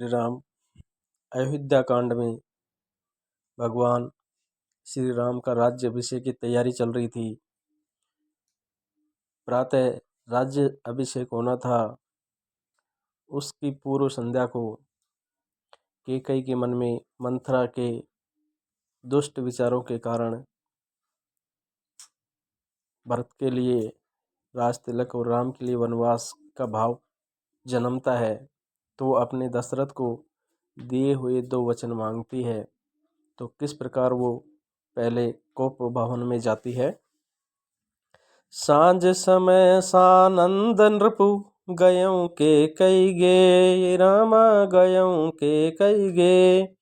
श्री राम। अयोध्या कांड में भगवान श्री राम का राज्य अभिषेक की तैयारी चल रही थी। प्रातः राज्य अभिषेक होना था। उसकी पूर्व संध्या को कैकेयी के मन में मंथरा के दुष्ट विचारों के कारण भरत के लिए राज तिलक और राम के लिए वनवास का भाव जन्मता है। तो अपने दशरथ को दिए हुए 2 वचन मांगती है। तो किस प्रकार वो पहले कोप भवन में जाती है। सांझ समय सानंद नृपु गयों के कई गे, रामा गयों के कई गे।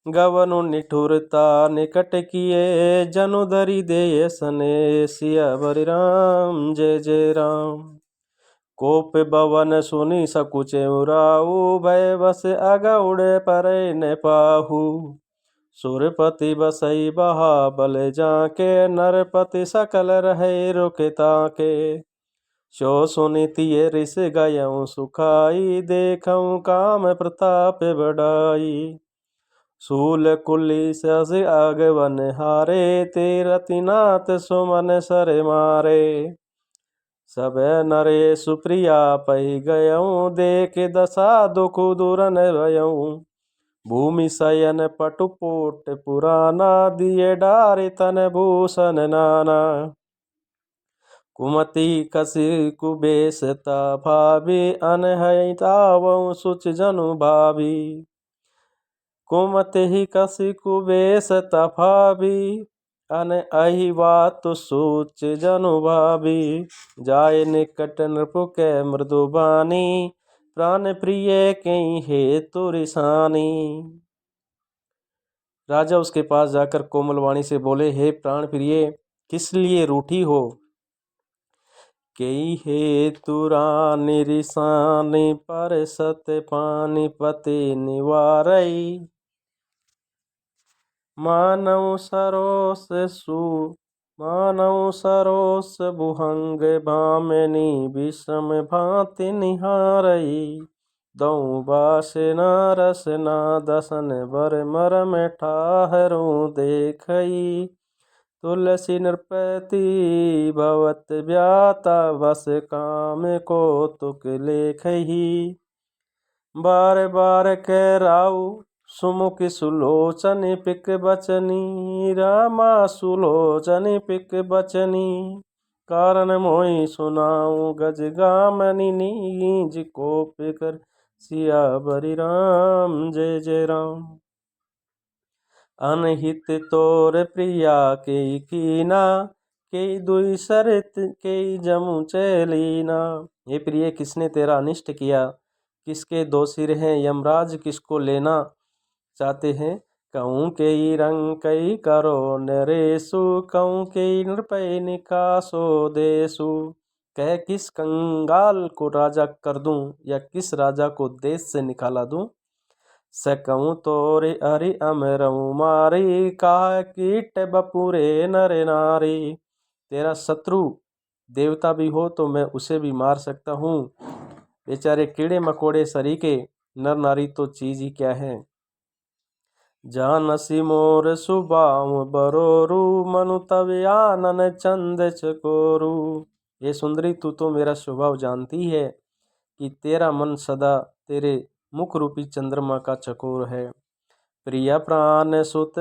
गवनु निठुरता निकट किए, जनु धरि देय सने, सियावर राम जय जय राम। कोप भवन सुनि सकुचे उराऊ, भय बस अगौड़ परै न पाहु। सुरपति बसई बहाबल जाके, नरपति सकल रहे रुके ताके। सो सुनि तिय ऋष गयऊँ सुखाई, देखऊँ काम प्रताप बढ़ाई। शूल कुलिस अगवन हारे, तीरथ नाथ सुमन सर मारे। सब नरे सुप्रिया पै गयऊँ, देख दशा दुख दूरन भयऊँ। भूमि शयन पटुपोट पुराना, दिए डारे तन भूषण नाना। कुमति कसी कुबेशता भावी, अनहय तावऊँ सुच जनु भावी। कुमति ही कसी कुबेशता भावी, अन अहि बात सोच जनु भावी। जाय निकट नृपु कै मृदु बानी, प्राण प्रिय कहीं हेतु रिसानी। राजा उसके पास जाकर कोमल वाणी से बोले, हे प्राण प्रिय, किस लिए रूठी हो। कई हेतु रानी रिसानी, पर सत्य पानी पति निवारई। मानव सरोस भुहंग भामिनी, विषम भांति निहारई। दऊ बासना रसना दसन बर मरम ठाहरों देखई। तुलसी नृपति भवत व्याता, बस काम को तुक लेखही। बार बार कहराऊ सुमुख सुलोचन पिक बचनी, रामा सुलोचन पिक बचनी। कारण मोहि सुनाऊं गज गामनी, नीज कोप कर सियावरि राम जय जय राम। अनहित तोर प्रिया के कीना, के दुई शरत के जमु चैलीना। हे प्रिय, किसने तेरा अनिष्ट किया, किसके दो सिर हैं, यमराज किसको लेना चाहते हैं। कहूँ के रंग कई करो नरेशु, कहूँ के नृपय निकासो देशु। कह किस कंगाल को राजा कर दूं, या किस राजा को देश से निकाला दूं। सकऊँ तोरे हरि अमरऊ मारी, कहा कीट बपुरे नर नारी। तेरा शत्रु देवता भी हो तो मैं उसे भी मार सकता हूँ। बेचारे कीड़े मकोड़े सरीके नर नारी तो चीज ही क्या है। जानसी मोर सुबाऊ बरोरू, मनु तव आनन चंद चकोरू। ये सुंदरी, तू तो मेरा स्वभाव जानती है कि तेरा मन सदा तेरे मुख रूपी चंद्रमा का चकोर है। प्रिय प्राण सुत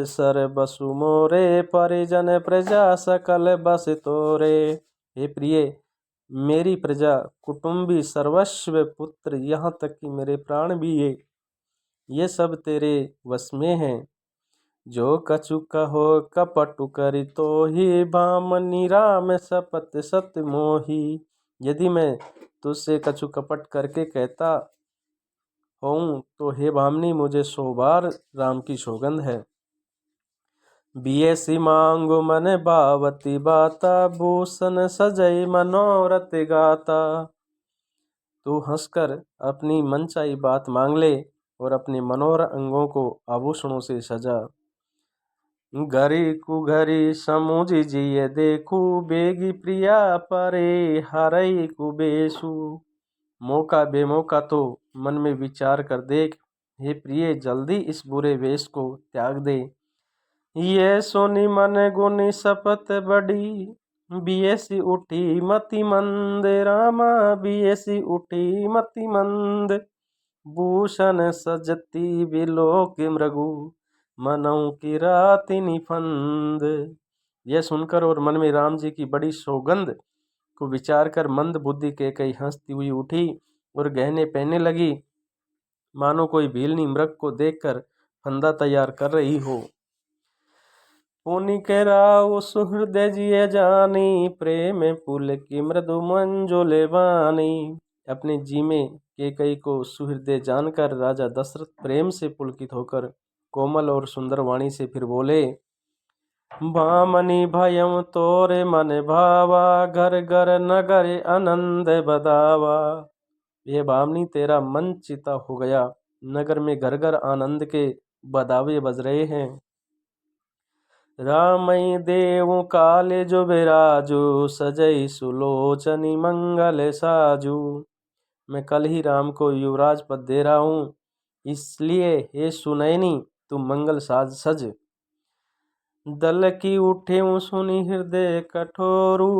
सर बसु मोरे, परिजन प्रजा सकल बस तोरे। हे प्रिय, मेरी प्रजा कुटुंबी सर्वस्व पुत्र, यहाँ तक कि मेरे प्राण भी ये सब तेरे वश में हैं। जो कछु कहो कपटु करि तोहि, भामनी राम सपत सत मोहि। यदि मैं तुझसे कछु कपट करके कहता हूँ तो हे भामनी, मुझे 100 बार राम की सौगंध है। बियसी मांगु मन भावती बाता, भूषण सजई मनोरथ गाता। तू हंसकर अपनी मनचाही बात मांग ले और अपने मनोहर अंगों को आभूषणों से सजा। घरी कुघरी समुझ जिय देखू, बेगी प्रिया परे हरई कुबेसु। मौका बेमौका तो मन में विचार कर देख। हे प्रिय, जल्दी इस बुरे वेश को त्याग दे। ये सोनी मन गुनी शपथ बड़ी, बियसी उठी मति मंद। रामा बियसी उठी मति मंद, भूषण सजती विलोक मृगु, मनऊ की राति निफंद। यह सुनकर और मन में राम जी की बड़ी सौगंध को विचार कर मंद बुद्धि कैकेयी हंसती हुई उठी और गहने पहनने लगी, मानो कोई भीलनी मृग को देखकर फंदा तैयार कर रही हो। पुनि के राव सुहृदय जिय जानी, प्रेम पुल की मृदु मंजुले वानी। अपने जी में कैकेयी को सुहृदय जानकर राजा दशरथ प्रेम से पुलकित होकर कोमल और सुंदर वाणी से फिर बोले, भामनी भयम तोरे मन भावा, घर घर नगर आनंद बदावा। ये भामनी, तेरा मन चिता हो गया, नगर में घर घर आनंद के बदावे बज रहे हैं। रामई देव काले जो बिराजू, सजई सुलोचनी मंगल साजू। मैं कल ही राम को युवराज पद दे रहा हूँ, इसलिए हे सुनैनी तू मंगल साज सज। दल की उठे सुनी हृदय कठोरू,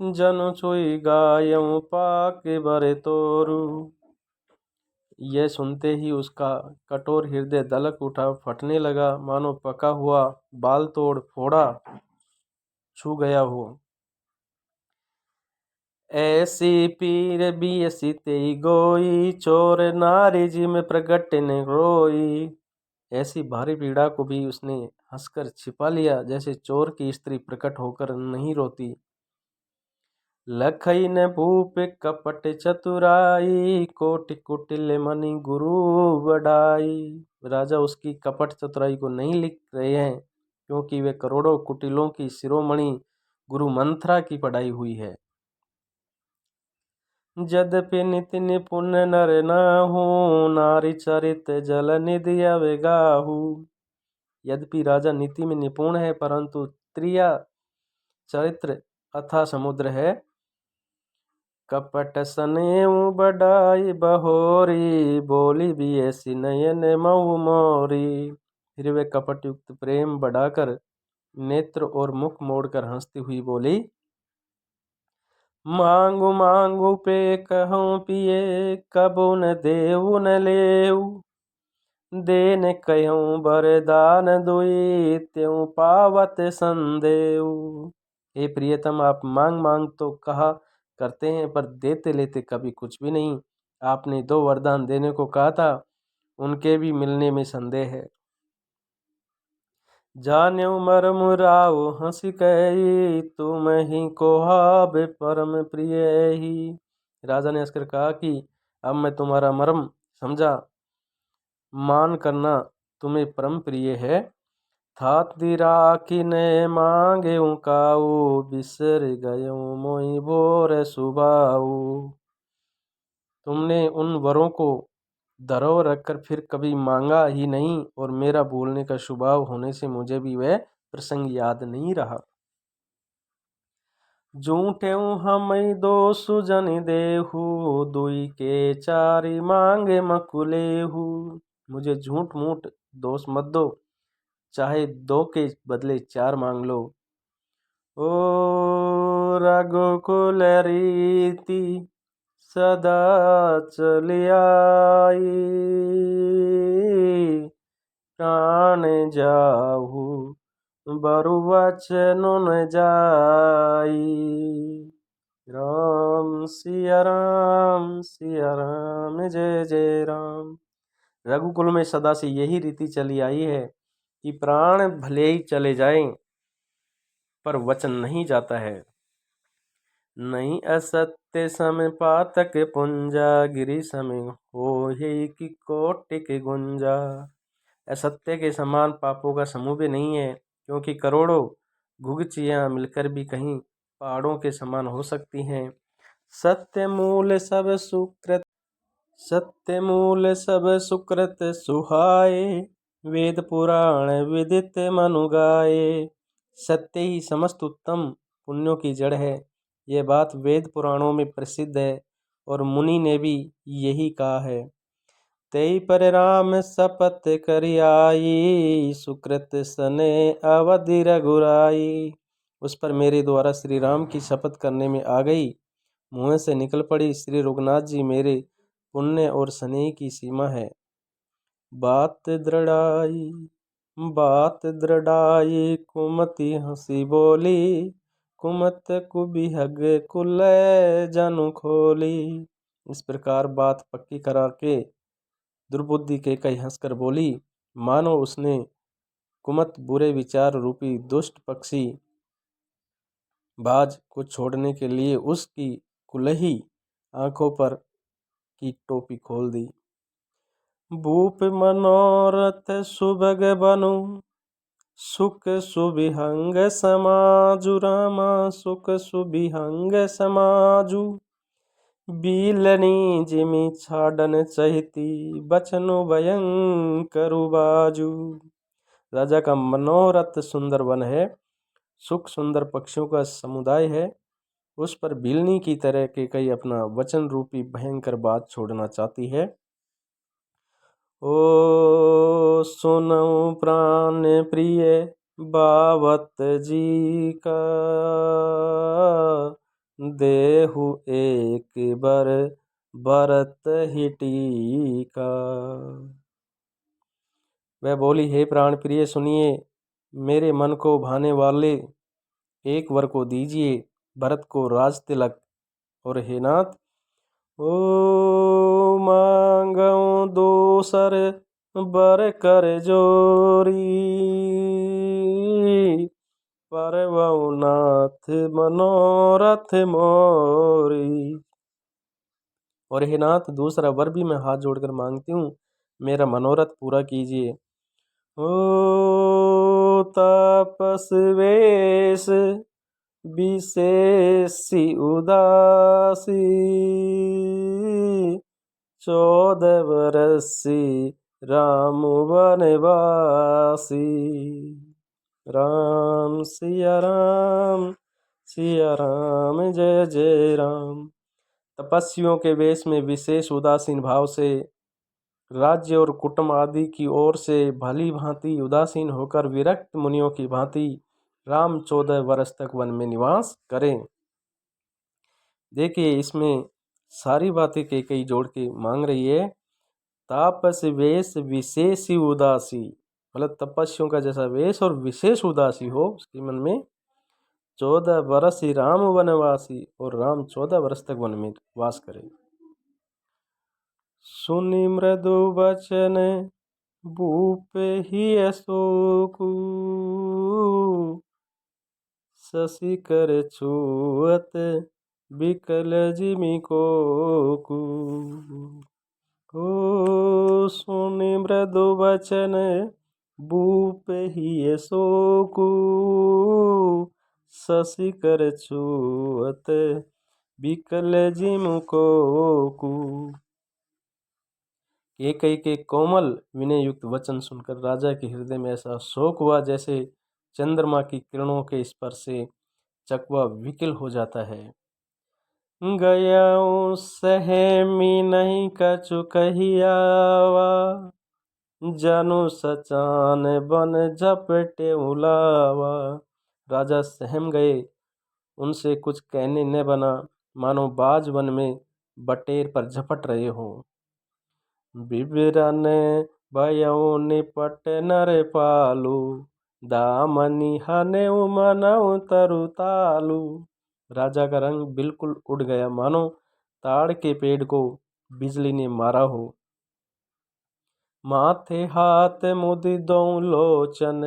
जनु चोई गायऊ पाके बरे तोरू। यह सुनते ही उसका कठोर हृदय दलक उठा, फटने लगा, मानो पका हुआ बाल तोड़ फोड़ा छू गया हो। ऐसी पीर बियसी तेई गोई, चोर नारी जी में प्रगट ने रोई। ऐसी भारी पीड़ा को भी उसने हंसकर छिपा लिया, जैसे चोर की स्त्री प्रकट होकर नहीं रोती। लखई ने भूप कपट चतुराई, कोटि कुटिल मणि गुरु बड़ाई। राजा उसकी कपट चतुराई को नहीं लिख रहे हैं, क्योंकि वे करोड़ों कुटिलों की शिरोमणि गुरु मंथरा की पढ़ाई हुई है। यद्यपि निति निपुण नर नाहू, नारी चरित जल निधि अवेगाहू। यद्यपि राजा नीति में निपुण है, परंतु त्रिया चरित्र अथा समुद्र है। कपट सनेऊ बढ़ाई बहोरी, बोली भी ऐसी नयन मऊ मोरी। फिर वे कपट युक्त प्रेम बढ़ाकर नेत्र और मुख मोड़कर हंसती हुई बोली, मांगू मांगू पे कहूँ पिए, कबू न देऊ न लेऊ। देन कहूँ बरदान दुई, त्यों पावत संदेऊ। हे प्रियतम, आप मांग मांग तो कहा करते हैं, पर देते लेते कभी कुछ भी नहीं। आपने 2 वरदान देने को कहा था, उनके भी मिलने में संदेह है। जान्यू मरम राव हंसी कही, तुम ही को हाब परम प्रिय ही। राजा ने हंसकर कहा कि अब मैं तुम्हारा मर्म समझा, मान करना तुम्हें परम प्रिय है। थाती राखी ने मांगे काऊ, बिसर गयो मोई भोर सुबाऊ। तुमने उन वरों को धरो रखकर फिर कभी मांगा ही नहीं, और मेरा बोलने का स्वभाव होने से मुझे भी वह प्रसंग याद नहीं रहा। झूठे हम दो सुजन देहू, दुई के चारी मांगे मकुलेहू। मुझे झूठ मूठ दोष मत दो, चाहे 2 के बदले 4 मांग लो। ओ रघुकुल रीति सदा चली आई, प्राण जाहू बरु वचन न जाई। राम सिया राम जय जय राम। रघुकुल में सदा से यही रीति चली आई है कि प्राण भले ही चले जाएं, पर वचन नहीं जाता है। नहीं असत्य सम पातक पुंजा, गिरी सम हो ही की कोटि के गुंजा। असत्य के समान पापों का समूह भी नहीं है, क्योंकि करोड़ों घुघचियां मिलकर भी कहीं पहाड़ों के समान हो सकती हैं। सत्य मूल सब सुकृत सुहाए, वेद पुराण विदित मनु गाए। सत्य ही समस्त उत्तम पुण्यों की जड़ है, यह बात वेद पुराणों में प्रसिद्ध है और मुनि ने भी यही कहा है। तेई पर राम शपथ करि आई, सुकृत सने अवधि रघुराई। उस पर मेरे द्वारा श्री राम की शपथ करने में आ गई, मुँह से निकल पड़ी, श्री रघुनाथ जी मेरे पुण्य और स्नेह की सीमा है। बात दृढ़ाई कुमति हंसी बोली, कुमत कुबिहग कुल जनु खोली। इस प्रकार बात पक्की करा के दुर्बुद्धि के कई हंसकर बोली, मानो उसने कुमत बुरे विचार रूपी दुष्ट पक्षी बाज को छोड़ने के लिए उसकी कुलही आंखों पर की टोपी खोल दी। भूप मनोरथ सुभग बनु, सुख सुबिहंग समाजु रामा, सुख सुबिहंग समाजु। बीलनी जिमि छाडन चहिती, बचनु भयंकरु बाजू। राजा का मनोरथ सुंदर वन है, सुख सुंदर पक्षियों का समुदाय है, उस पर बिलनी की तरह के कई अपना वचन रूपी भयंकर बात छोड़ना चाहती है। ओ सुनऊ प्राण प्रिय बावत जी का, देहु एक बर बरत ही टीका। वह बोली, हे प्राण प्रिय सुनिए, मेरे मन को भाने वाले एक वर को दीजिए, भरत को राज तिलक। और हे नाथ, ओ मांगऊं दोसर बर कर जोरी, परवऊ नाथ मनोरथ मोरी। और हे नाथ, दूसरा वर भी मैं हाथ जोड़कर मांगती हूँ, मेरा मनोरथ पूरा कीजिए। ओ तापस वेश विशेषी उदासी, 14 बरसी राम वनवासी। राम सिया राम, सिया राम जय जय राम। तपस्वियों के वेश में विशेष उदासीन भाव से, राज्य और कुटुंब आदि की ओर से भली भांति उदासीन होकर विरक्त मुनियों की भांति राम 14 वर्ष तक वन में निवास करें। देखिए, इसमें सारी बातें कई जोड़ के मांग रही है। तापस वेश विशेष उदासी, मतलब तपस्वियों का जैसा वेश और विशेष उदासी हो उसके मन में। 14 वर्ष राम वनवासी, और राम 14 वर्ष तक वन में वास करें। सुनि मृदु वचन भूप ही अशोकु, शशि कर छुअत बिकल जिमि कोकु। ओ सुनि मृदु वचन भूप ही अशोकु, शशि कर छुअत बिकल जिमि कोकु। कैकेयी के कोमल विनय युक्त वचन सुनकर राजा के हृदय में ऐसा शोक हुआ जैसे चंद्रमा की किरणों के स्पर्श से चकवा विकल हो जाता है। गयाऊं सहमी नहीं कछु कहियावा, जनु सचान बन झपटे उलावा। राजा सहम गए, उनसे कुछ कहने न बना, मानो बाज वन में बटेर पर झपट रहे हो। बिबरन भयऊ निपट नर पालू, दामनी हने मनऊ तरु तालू। राजा का रंग बिल्कुल उड़ गया, मानो ताड़ के पेड़ को बिजली ने मारा हो। माथे हाथ मुदि दो लोचन,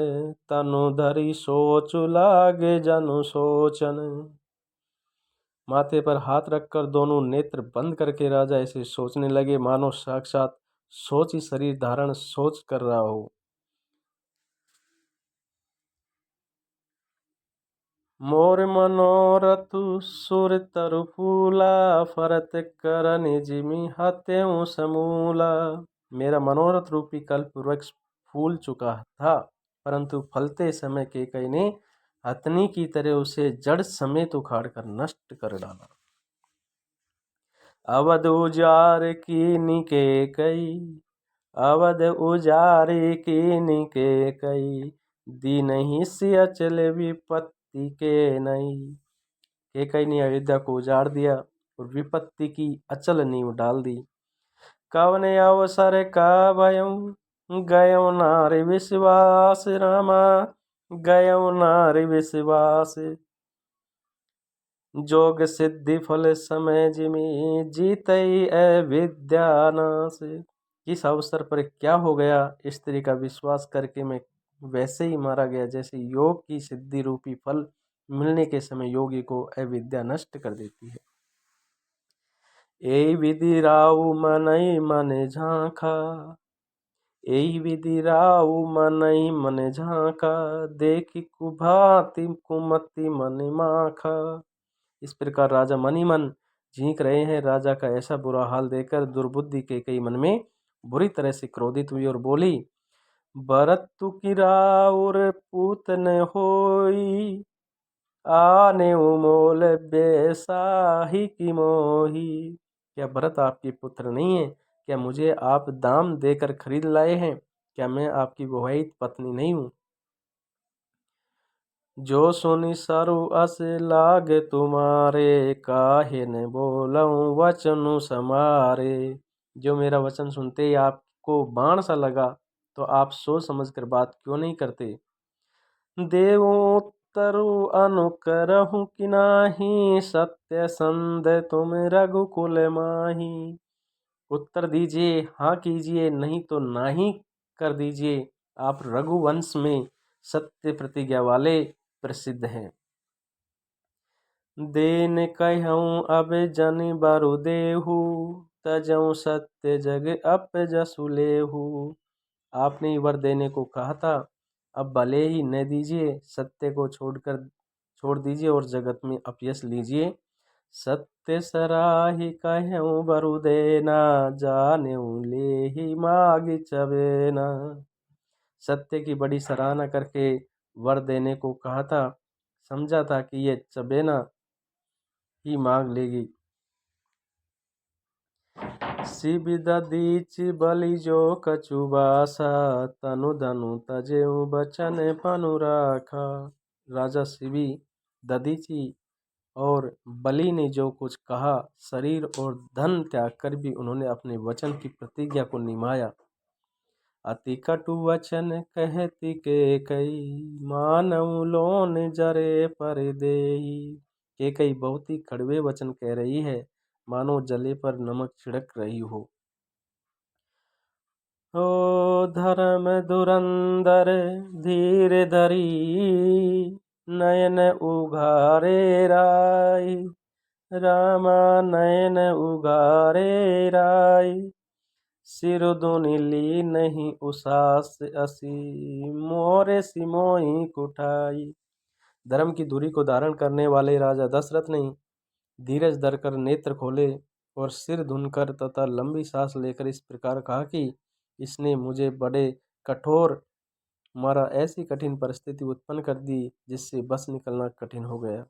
तनु धरी सोचु लागे जनु सोचन। माथे पर हाथ रखकर दोनों नेत्र बंद करके राजा ऐसे सोचने लगे, मानो साक्षात सोच ही शरीर धारण सोच कर रहा हो। मोर मनोरथु सुर तरु फूला, फरत करनि जिमि हत्यउ समूला। मेरा मनोरथ रूपी कल्प वृक्ष फूल चुका था, परंतु फलते समय कैकेयी ने हथनी की तरह उसे जड़ समेत उखाड़ कर नष्ट कर डाला। अवध उजार कीनी के कई, अवध उजारी कीनी के कई, दीनहि सिय चले विपत्ति के नई। केकई ने अयोध्या को उजाड़ दिया और विपत्ति की अचल नींव डाल दी। कवने अवसर का भयं गयो नारि विश्वास, रामा गयो नारि विश्वास। जोग सिद्धि फल समय जिमि, जीतई अविद्या नाश। इस अवसर पर क्या हो गया, स्त्री का विश्वास करके मैं वैसे ही मारा गया जैसे योग की सिद्धि रूपी फल मिलने के समय योगी को अविद्या नष्ट कर देती है। एई विधि राउ मनई मन झांका, एई विधि राउ मनई मन झांका, देखी कुभांति कुमति मन माखा। इस प्रकार राजा मन ही मन झींक रहे हैं। राजा का ऐसा बुरा हाल देखकर दुर्बुद्धि केकई मन में बुरी तरह से क्रोधित हुई और बोली, भरतु की राउर पूत न होई, आने मोल बेसाही की मोही। क्या भरत आपके पुत्र नहीं है? क्या मुझे आप दाम देकर खरीद लाए हैं? क्या मैं आपकी विवाहित पत्नी नहीं हूँ? जो सुनि सरु अस लागे तुम्हारे, काहे न बोलऊं वचनु समारे। जो मेरा वचन सुनते ही आपको बाण सा लगा तो आप सोच समझकर बात क्यों नहीं करते? देवों तरु अनुकरहु कि नाही, सत्य संद तुम रघुकुल माही। उत्तर दीजिए, हाँ कीजिए, नहीं तो नाही कर दीजिए। आप रघुवंश में सत्य प्रतिज्ञा वाले प्रसिद्ध हैं। देन कहूँ अब जनि बरु देहु, तजऊँ सत्य जग अप जसु लेहु। आपने वर देने को कहा था, अब भले ही न दीजिए, सत्य को छोड़ दीजिए और जगत में अपयश लीजिए। सत्य सराही कहूँ बरु देना, जानेऊ लेहि मागी चबेना। सत्य की बड़ी सराहना करके वर देने को कहा था, समझा था कि ये चबेना ही मांग लेगी। शिविदा दीच बलि जो कछु बासा, तनु धनु तजेऊ बचन पनु राखा। राजा शिवी, दधीचि और बलि ने जो कुछ कहा, शरीर और धन त्याग कर भी उन्होंने अपने वचन की प्रतिज्ञा को निभाया। अति कटु वचन कहती के कई, मानव लोन जरे पर देई। के कई बहुत ही कड़वे वचन कह रही है, मानो जले पर नमक छिड़क रही हो। ओ धर्म धुरंधर धीर धरी, नयन उघारे राय, रामा नयन उघारे राय। सिर दुनि ली नहीं उसास असी, मोरे सिमोही कुठाई। धर्म की धुरी को धारण करने वाले राजा दशरथ ने धीरज धरकर नेत्र खोले और सिर धुनकर तथा लंबी सांस लेकर इस प्रकार कहा कि इसने मुझे बड़े कठोर मारा, ऐसी कठिन परिस्थिति उत्पन्न कर दी जिससे बस निकलना कठिन हो गया।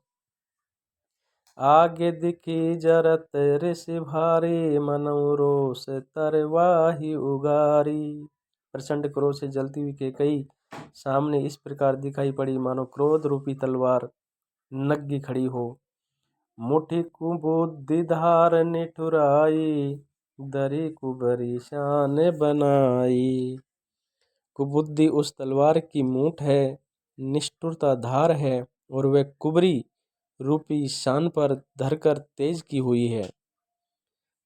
आगे दिखी जरत ऋषि भारी, मनऊ रोष तरवाही उगारी। प्रचंड क्रोध से जलती हुई केकई सामने इस प्रकार दिखाई पड़ी, मानो क्रोध रूपी तलवार नग्गी खड़ी हो। मुठी कुबुद्धि धार निठुराई, दरी कुबरी शान बनाई। कुबुद्धि उस तलवार की मूठ है, निष्ठुरता धार है और वह कुबरी रूपी शान पर धरकर तेज की हुई है।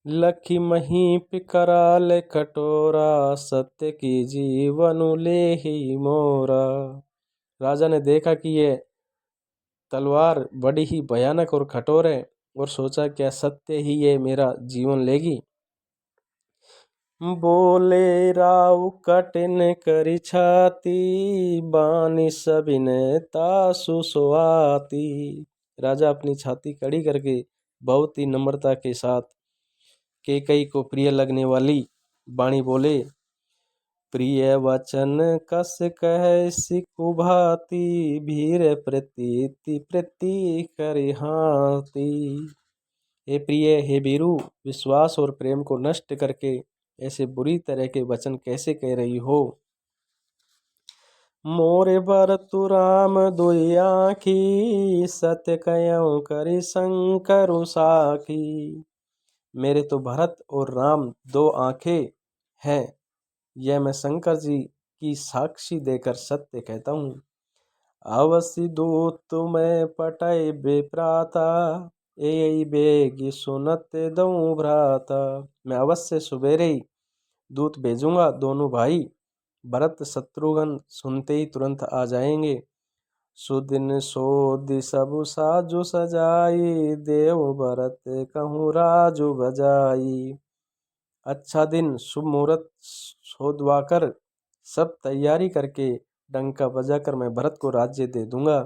लखी महीप कराल कटोरा, सत्य की जीवनु लेहि मोरा। राजा ने देखा कि यह तलवार बड़ी ही भयानक और कठोर है और सोचा क्या सत्य ही ये मेरा जीवन लेगी। बोले राव कठिन करी छाती, बानी सबिने तासु सुआती। राजा अपनी छाती कड़ी करके बहुत ही नम्रता के साथ केकई को प्रिय लगने वाली वाणी बोले, प्रिय वचन कस कह सिकुभाती, भीर प्रतीति प्रति करिहाती। हे प्रिय, हे वीरू, विश्वास और प्रेम को नष्ट करके ऐसे बुरी तरह के वचन कैसे कह रही हो? मोरे भरतु राम दुई आँखी, सत्य कहूँ करि शंकरु साखी। मेरे तो भरत और राम दो आंखें हैं, यह मैं शंकर जी की साक्षी देकर सत्य कहता हूँ। अवश्य दूत तुम्हें पटाए बेप्राता, यही बेगी सुनत दऊं भ्राता। मैं अवश्य सवेरे ही दूत भेजूंगा, दोनों भाई भरत शत्रुघ्न सुनते ही तुरंत आ जाएंगे। सुदिन सोदि सबु साजु सजाई, देव भरत कहूँ राजु बजाई। अच्छा दिन शुभ मुहूर्त सोधवाकर सब तैयारी करके डंका बजाकर मैं भरत को राज्य दे दूंगा।